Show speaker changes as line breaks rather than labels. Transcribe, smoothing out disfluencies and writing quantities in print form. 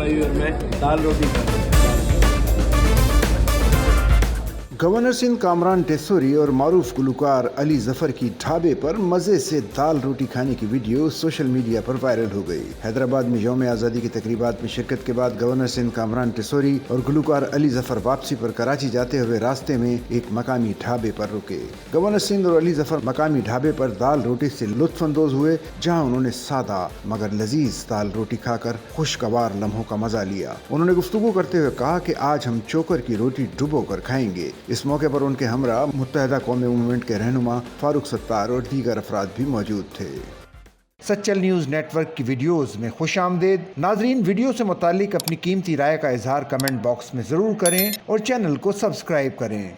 بھائی اور میں دال روٹی کھا رہے ہیں۔
گورنر سندھ کامران ٹیسوری اور معروف گلوکار علی ظفر کی ڈھابے پر مزے سے دال روٹی کھانے کی ویڈیو سوشل میڈیا پر وائرل ہو گئی۔ حیدرآباد میں یوم آزادی کی تقریبات میں شرکت کے بعد گورنر سندھ کامران ٹیسوری اور گلوکار علی ظفر واپسی پر کراچی جاتے ہوئے راستے میں ایک مقامی ڈھابے پر رکے۔ گورنر سندھ اور علی ظفر مقامی ڈھابے پر دال روٹی سے لطف اندوز ہوئے، جہاں انہوں نے سادہ مگر لذیذ دال روٹی کھا کر خوشگوار لمحوں کا مزہ لیا۔ انہوں نے گفتگو کرتے ہوئے کہا کہ آج ہم چوکر کی روٹی ڈبو کر کھائیں گے۔ اس موقع پر ان کے ہمراہ متحدہ قومی موومنٹ کے رہنما فاروق ستار اور دیگر افراد بھی موجود تھے۔ سچل نیوز نیٹ ورک کی ویڈیوز میں خوش آمدید۔ ناظرین، ویڈیو سے متعلق اپنی قیمتی رائے کا اظہار کمنٹ باکس میں ضرور کریں اور چینل کو سبسکرائب کریں۔